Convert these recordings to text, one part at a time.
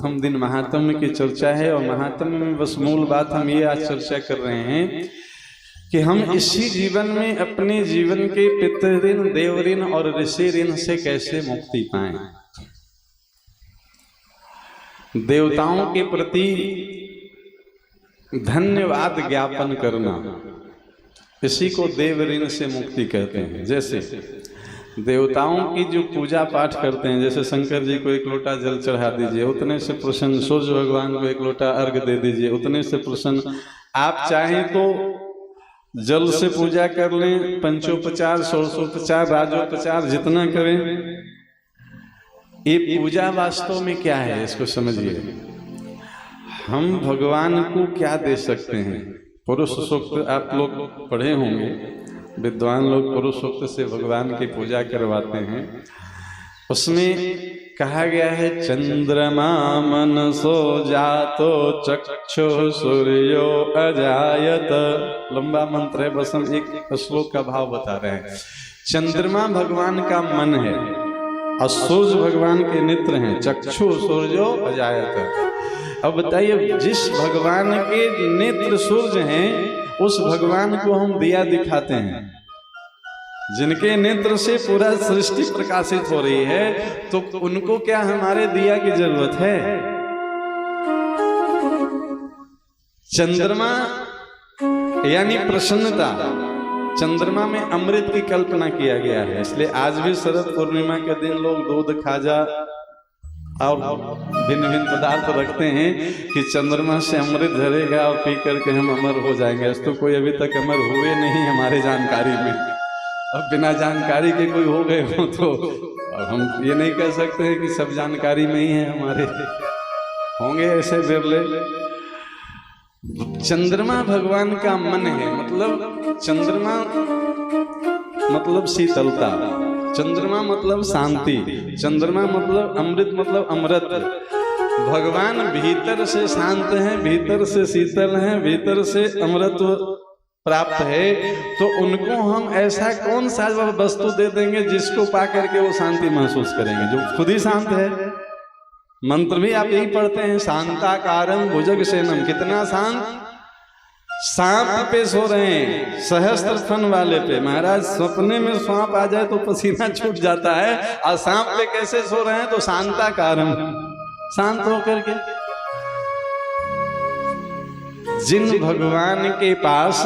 प्रथम दिन महात्म्य की चर्चा है और महात्म्य में बस मूल बात हम ये आज चर्चा कर रहे हैं कि हम इसी जीवन में अपने जीवन के पितृ ऋण, देव ऋण और ऋषि ऋण से कैसे मुक्ति पाएं। देवताओं के प्रति धन्यवाद ज्ञापन करना, इसी को देव ऋण से मुक्ति कहते हैं। जैसे देवताओं की जो पूजा पाठ करते हैं, जैसे शंकर जी को एक लोटा जल चढ़ा दीजिए, उतने से प्रसन्न, सूर्य भगवान को एक लोटा अर्घ दे दीजिए, उतने से प्रसन्न। आप चाहें तो जल से पूजा कर लें, पंचोपचार, षोडशोपचार, राजोपचार जितना करें। ये पूजा वास्तव में क्या है, इसको समझिए। हम भगवान को क्या दे सकते हैं। पुरुष सूक्त आप लोग पढ़े होंगे, विद्वान लोग पुरुष सूक्त से भगवान की पूजा करवाते हैं। उसमें कहा गया है, चंद्रमा मनसो जातो चक्षु सूर्यो अजायत। लंबा मंत्र है, बस हम एक श्लोक का भाव बता रहे हैं। चंद्रमा भगवान का मन है और सूर्य भगवान के नेत्र हैं, चक्षु सूर्यो अजायत। अब बताइए, जिस भगवान के नेत्र सूर्य हैं उस भगवान को हम दिया दिखाते हैं, जिनके नेत्र से पूरा सृष्टि प्रकाशित हो रही है, तो उनको क्या हमारे दिया की जरूरत है। चंद्रमा यानी प्रसन्नता, चंद्रमा में अमृत की कल्पना किया गया है। इसलिए आज भी शरद पूर्णिमा के दिन लोग दूध, खाजा और भिन्न भिन्न पदार्थ रखते हैं कि चंद्रमा से अमृत झरेगा और पी करके हम अमर हो जाएंगे। तो कोई अभी तक अमर हुए नहीं हमारे जानकारी में। अब बिना जानकारी के कोई हो गए हो तो अब हम ये नहीं कह सकते हैं कि सब जानकारी में ही है हमारे, होंगे ऐसे बिरले। चंद्रमा भगवान का मन है, मतलब चंद्रमा मतलब शीतलता, चंद्रमा मतलब शांति, चंद्रमा मतलब अमृत, मतलब अमृत। भगवान भीतर से शांत हैं, भीतर से शीतल हैं, भीतर से अमृत प्राप्त है। तो उनको हम ऐसा कौन सा वस्तु दे देंगे जिसको पा करके वो शांति महसूस करेंगे, जो खुद ही शांत है। मंत्र भी आप यही पढ़ते हैं, शांताकारं भुजगसेनम। कितना शांत, सांप पे सो रहे हैं, सहस्त्र फन वाले पे। महाराज सपने में सांप आ जाए तो पसीना छूट जाता है, और सांप पे कैसे सो रहे हैं, तो शांताकारं, शांत होकर के। जिन भगवान के पास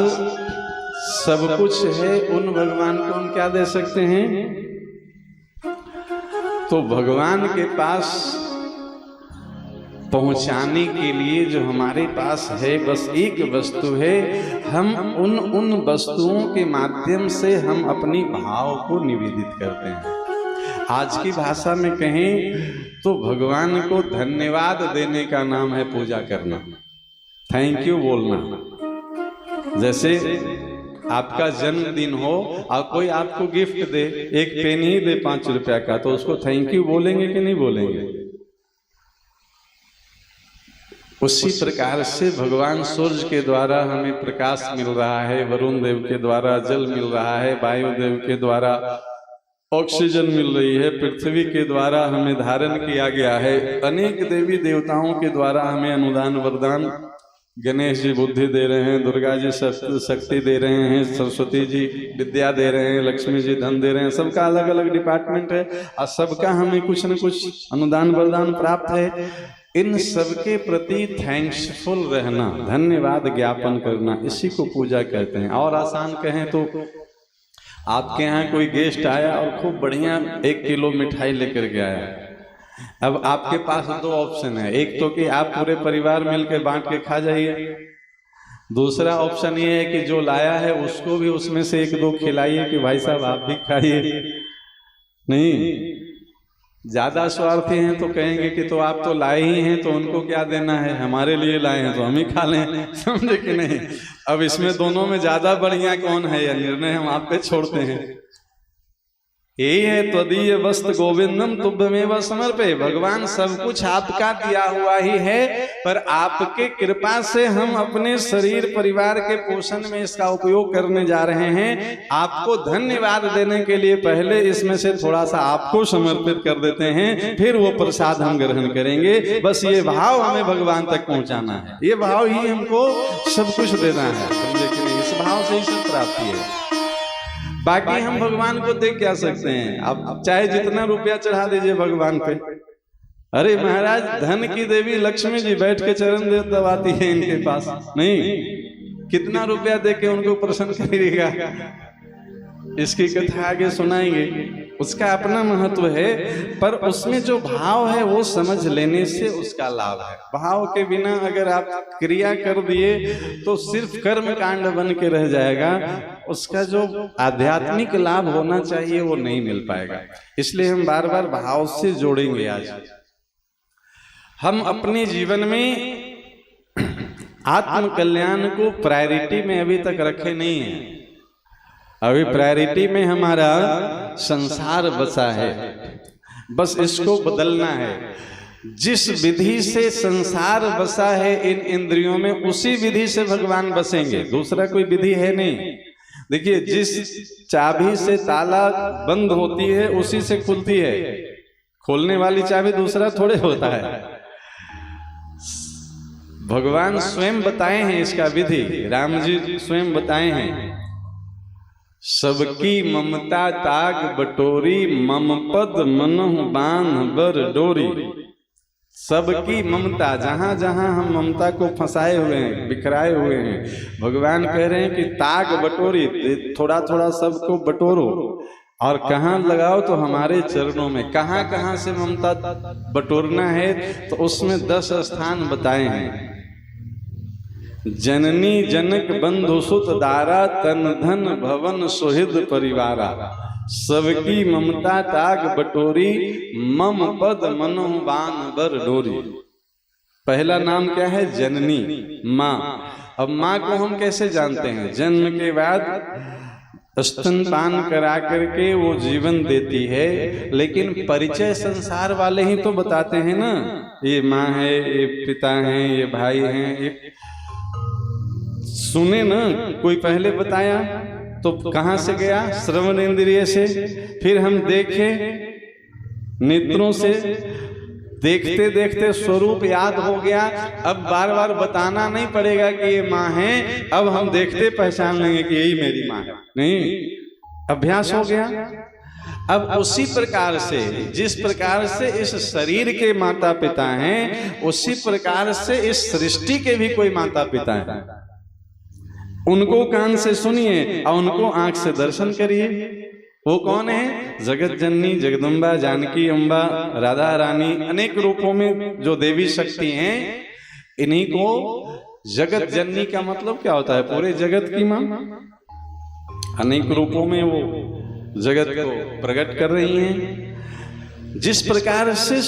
सब कुछ है, उन भगवान को हम क्या दे सकते हैं। तो भगवान के पास पहुंचाने के लिए जो हमारे पास है बस एक वस्तु है। हम उन वस्तुओं के माध्यम से हम अपनी भाव को निवेदित करते हैं। आज की भाषा में कहें तो भगवान को धन्यवाद देने का नाम है पूजा करना, थैंक यू बोलना। जैसे आपका जन्मदिन हो और कोई आपको गिफ्ट दे, एक पेन ही दे 5 रुपया का, तो उसको थैंक यू बोलेंगे कि नहीं बोलेंगे। उसी प्रकार से भगवान सूर्य के द्वारा हमें प्रकाश मिल रहा है, वरुण देव के द्वारा जल मिल रहा है, वायु देव के द्वारा ऑक्सीजन मिल रही है, पृथ्वी के द्वारा हमें धारण किया गया है, अनेक देवी देवताओं के द्वारा हमें अनुदान वरदान, गणेश जी बुद्धि दे रहे हैं, दुर्गा जी शक्ति दे रहे हैं, सरस्वती जी विद्या दे रहे हैं, लक्ष्मी जी धन दे रहे हैं। सबका अलग अलग डिपार्टमेंट है और सबका हमें कुछ न कुछ अनुदान वरदान प्राप्त है। इन सबके प्रति थैंक्सफुल रहना, धन्यवाद ज्ञापन करना, इसी को पूजा कहते हैं। और आसान कहें तो आपके यहाँ कोई गेस्ट आया और खूब बढ़िया 1 किलो मिठाई लेकर के आया। अब आपके पास 2 ऑप्शन है, एक तो कि आप पूरे परिवार मिलकर बांट के खा जाइए, दूसरा ऑप्शन ये है कि जो लाया है उसको भी उसमें से 1-2 खिलाइए कि भाई साहब आप भी खाइए। नहीं, ज्यादा स्वार्थी हैं तो कहेंगे कि तो आप तो लाए ही हैं, तो उनको क्या देना है, हमारे लिए लाए हैं तो हम ही खा लें, समझे कि नहीं। अब इसमें दोनों में ज्यादा बढ़िया कौन है, यह निर्णय हम आप पे छोड़ते हैं। यही है त्वदीय वस्त्र गोविंदम तुभ्यमेव समर्पे। भगवान सब कुछ आपका दिया हुआ ही है, पर आपके कृपा से हम अपने शरीर परिवार के पोषण में इसका उपयोग करने जा रहे हैं। आपको धन्यवाद देने के लिए पहले इसमें से थोड़ा सा आपको समर्पित कर देते हैं, फिर वो प्रसाद हम ग्रहण करेंगे। बस ये भाव हमें भगवान तक पहुंचाना है, ये भाव ही हमको सब कुछ देना है, समझे कि नहीं? इस भाव से ही सब प्राप्ति है। बाकी हम भगवान को देख क्या सकते हैं? आप चाहे जितना रुपया चढ़ा दीजिए भगवान पे। अरे महाराज, धन की देवी लक्ष्मी जी बैठ के चरण दबाती है इनके पास, नहीं? कितना रुपया दे के उनको प्रसन्न करिएगा। इसकी कथा आगे सुनाएंगे, उसका अपना महत्व है, पर उसमें जो भाव है वो समझ लेने से उसका लाभ है। भाव के बिना अगर आप क्रिया कर दिए तो सिर्फ कर्म कांड बन के रह जाएगा, उसका जो आध्यात्मिक लाभ होना चाहिए वो नहीं मिल पाएगा। इसलिए हम बार बार भाव से जोड़ेंगे। आज हम अपने जीवन में आत्म कल्याण को प्रायोरिटी में अभी तक रखे नहीं है। अभी प्रायोरिटी में हमारा संसार बसा है, बस इसको बदलना है। जिस विधि से संसार बसा है इन इंद्रियों में, उसी विधि से भगवान बसेंगे, दूसरा कोई विधि है नहीं। देखिए, जिस चाबी से ताला बंद होती है उसी से खुलती है, खोलने वाली चाबी दूसरा थोड़े होता है। भगवान स्वयं बताए हैं इसका विधि, राम जी स्वयं बताए हैं। सबकी ममता ताग बटोरी, मम पद मनहु बांध बर डोरी। सबकी ममता, जहां जहां हम ममता को फंसाए हुए हैं, बिखराए हुए हैं, भगवान कह रहे हैं कि ताग बटोरी, थोड़ा थोड़ा सबको बटोरो और कहाँ लगाओ तो हमारे चरणों में। कहाँ कहाँ से ममता बटोरना है तो उसमें 10 स्थान बताए हैं। जननी जनक बंधु सुत दारा, तन धन भवन सुहृद परिवारा। सबकी ममता ताग बटोरी, मम पद मनहु बांध बर डोरी। पहला नाम क्या है? जननी, माँ। अब माँ को हम कैसे जानते हैं? जन्म के बाद स्तनपान करा करके वो जीवन देती है, लेकिन परिचय संसार वाले ही तो बताते हैं ना, ये माँ है, ये पिता है, ये भाई है। ये सुने ना, कोई पहले बताया तो कहां से गया? श्रवण इंद्रिय से। फिर हम देखे नेत्रों से, देखते देखते स्वरूप याद हो गया। अब बार बार बताना नहीं पड़ेगा कि ये माँ है, अब हम देखते पहचान लेंगे कि यही मेरी माँ है। नहीं, अभ्यास हो गया। अब उसी प्रकार से, जिस प्रकार से इस शरीर के माता पिता हैं, उसी प्रकार से इस सृष्टि के भी कोई माता पिता हैं। उनको कान से सुनिए और उनको आंख से दर्शन करिए। वो कौन है? जगत जननी, जगदम्बा, जानकी अम्बा, राधा रानी, अनेक रूपों में जो देवी शक्ति हैं, इन्हीं को जगत जननी का मतलब क्या होता है? पूरे जगत की मां। अनेक रूपों में वो जगत को प्रकट कर रही हैं। जिस प्रकार से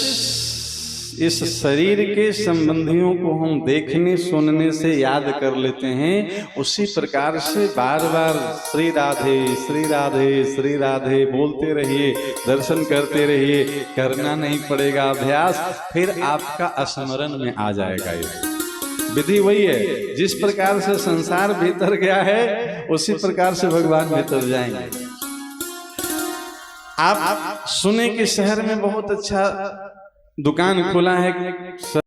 इस शरीर के संबंधियों को हम देखने सुनने से याद कर लेते हैं, उसी प्रकार से बार बार श्री राधे श्री राधे श्री राधे बोलते रहिए, दर्शन करते रहिए। करना नहीं पड़ेगा अभ्यास, फिर आपका स्मरण में आ जाएगा। ये विधि वही है, जिस प्रकार से संसार भीतर गया है उसी प्रकार से भगवान भीतर जाएंगे। आप सुने कि शहर में बहुत अच्छा दुकान खुला है।